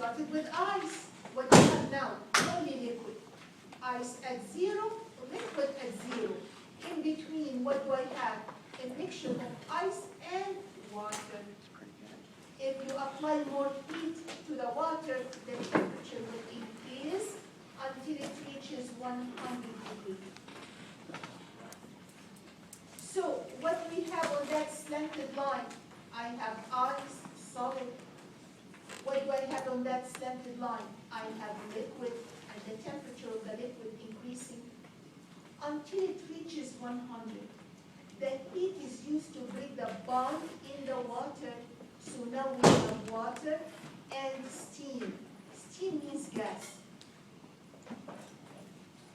started with ice. What do you have now? Only liquid. Ice at 0, liquid at 0. In between, what do I have? A mixture of ice and water. If you apply more heat to the water, the temperature will increase until it reaches 100 degrees. So what we have on that slanted line, I have ice, solid. What do I have on that slanted line? I have liquid, and the temperature of the liquid increasing until it reaches 100. The heat is used to break the bond in the water. So now we have water and steam. Steam means gas.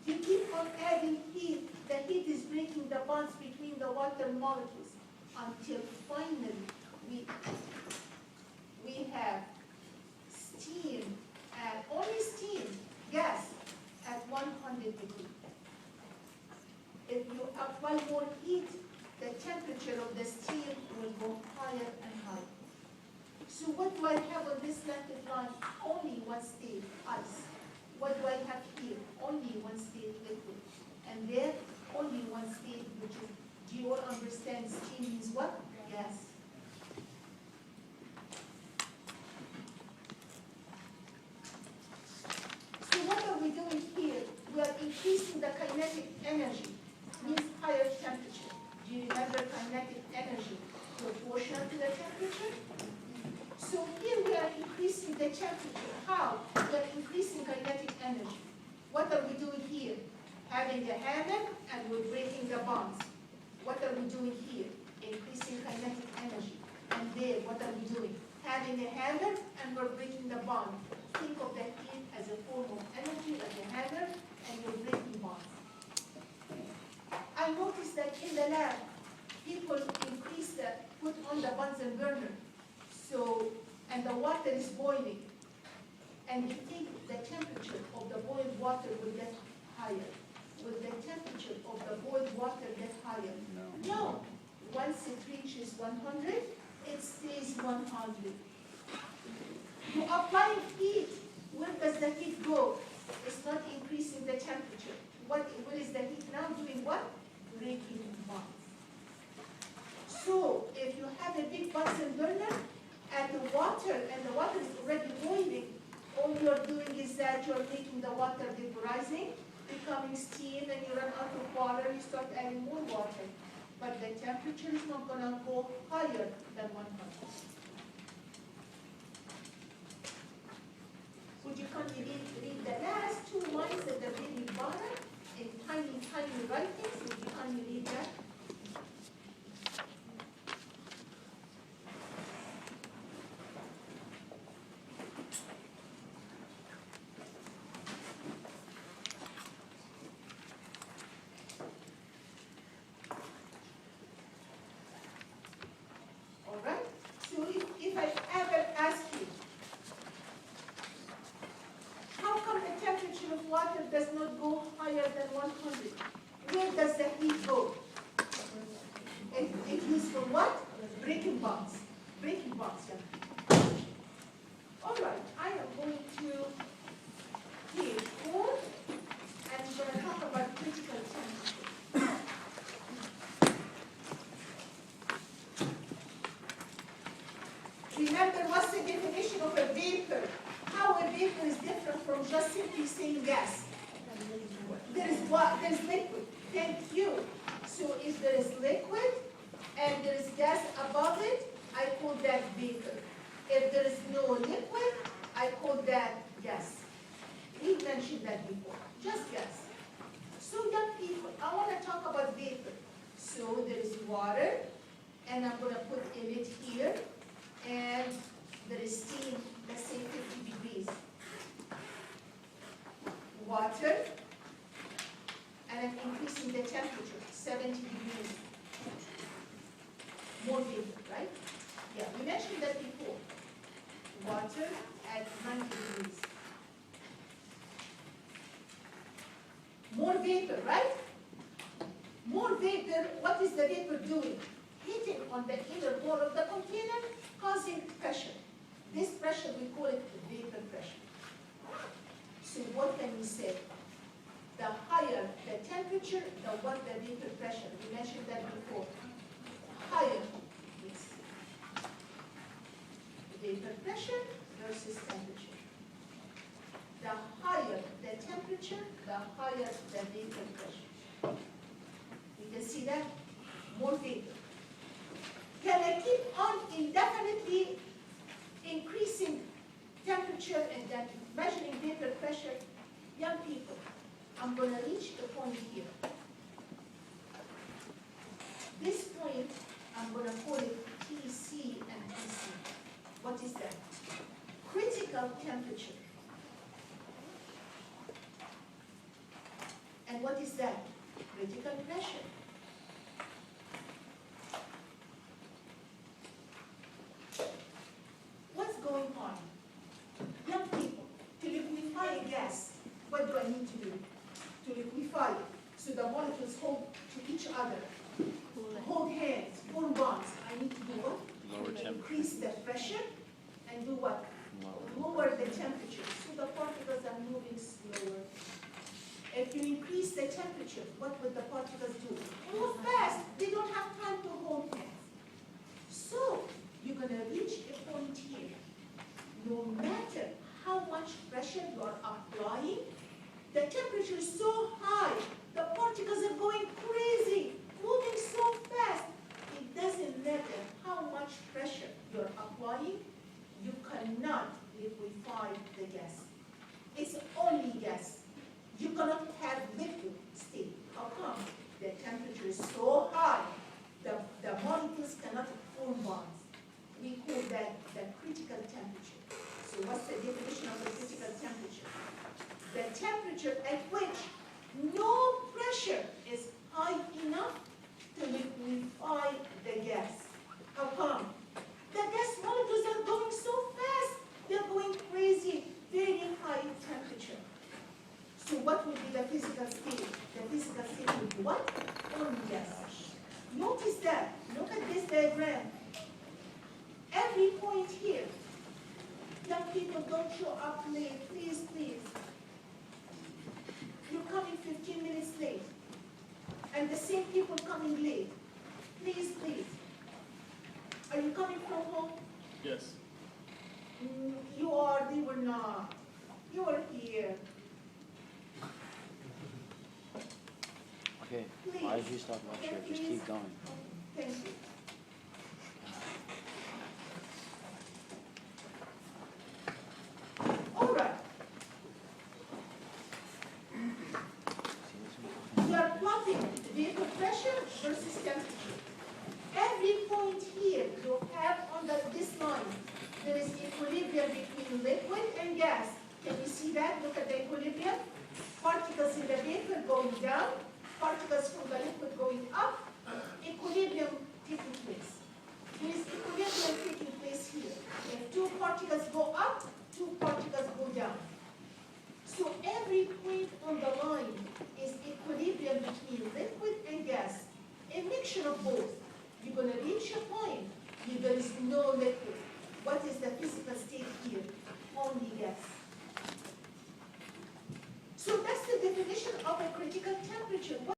You keep on adding heat. The heat is breaking the bonds between the water molecules until finally we have steam, only steam, gas, at 100 degrees. If you apply more heat, the temperature of the steam will go higher and higher. So what do I have on this slanted line? Only one state, ice. What do I have here? Only one state, liquid. And there, only one state, which is, do you all understand steam means what? Gas. So what are we doing here? We are increasing the kinetic energy, means higher temperature. Do you remember kinetic energy proportional to the temperature? So here we are increasing the temperature. How? We are increasing kinetic energy. What are we doing here? Having a hammer and we're breaking the bonds. What are we doing here? Increasing kinetic energy. And there, what are we doing? Having a hammer and we're breaking the bond. Think of the heat as a form of energy, like a hammer, and we're breaking bonds. I noticed that in the lab, people put on the Bunsen burner. So, and the water is boiling. And you think the temperature of the boiled water will get higher. Will the temperature of the boiled water get higher? No. Once it reaches 100, it stays 100. You apply heat. Where does the heat go? It's not increasing the temperature. What is the heat now doing? What? Breaking bonds. So if you have a big Bunsen burner and the water is already boiling, all you're doing is that you're making the water vaporizing, becoming steam, and you run out of water, you start adding more water. But the temperature is not going to go higher than 100. Would you kindly read the last 2 lines at the very bottom in tiny, tiny writings? Would you kindly read that? If I ever ask you, how come the temperature of water does not go higher than 100? Where does the heat go? It used for what? Breaking bonds. Breaking bonds, yeah. All right, I am going to page 4, and I'm going to talk about critical temperature. Remember, what's the definition of a vapor? How a vapor is different from just simply saying gas. There is what? There is liquid. Thank you. So if there is liquid and there is gas above it, I call that vapor. If there is no liquid, I call that gas. We mentioned that before. Just gas. So young people, I want to talk about vapor. So there is water, and I'm going to put a lid here. And there is steam, let's say 50 degrees. Water, and I'm increasing the temperature, 70 degrees. More vapor, right? Yeah, we mentioned that before. Water at 90 degrees. More vapor, right? More vapor, what is the vapor doing? Hitting on the inner wall of the container, causing pressure. This pressure, we call it vapor pressure. So what can we say? The higher the temperature, the what the vapor pressure. We mentioned that before. Higher is vapor pressure versus temperature. The higher the temperature, the higher the vapor pressure. You can see that? More vapor. Can I keep on indefinitely increasing temperature and then measuring vapor pressure? Young people, I'm going to reach the point here. This point, I'm going to call it TC and TC. What is that? Critical temperature. And what is that? Critical pressure. What's going on? Young people, to liquefy a gas, what do I need to do? To liquefy it, so the molecules hold to each other, hold hands, form bonds. I need to do what? Lower temperature. Increase the pressure and do what? Lower the temperature, so the particles are moving slower. If you increase the temperature, what would the particles do? Move fast. They don't have time to hold hands. So you're going to reach a point here. No matter how much pressure you are applying, the temperature is so high, the particles are going crazy, moving so fast. It doesn't matter how much pressure you're applying, you cannot liquefy the gas. It's only gas. You cannot have liquid state. How come? The temperature is so high, the molecules cannot form bonds. We call that the critical temperature. So what's the definition of the critical temperature? The temperature at which no pressure is high enough to liquefy the gas. How come? The gas molecules are going so fast, they're going crazy, very high temperature. So what will be the physical state? The physical state will be what? Only gas. Notice that. Look at this diagram. Every point here. Young people, don't show up late. Please, please. You're coming 15 minutes late. And the same people coming late. Please, please. Are you coming from home? Yes. You are. They were not. You are here. Okay, Please. why did you stop lecture? Okay, Just please. keep going. Thank you. All right. We are plotting vapor pressure versus temperature. Every point here you have on this line, there is equilibrium between liquid and gas. Can you see that? Look at the equilibrium. Particles in the vapor going down, particles from the liquid going up, equilibrium taking place. There is equilibrium taking place here. If two particles go up, two particles go down. So every point on the line is equilibrium between liquid and gas. A mixture of both. You're going to reach a point where there is no liquid. What is the physical state here? Only gas. So that's the definition of a critical temperature.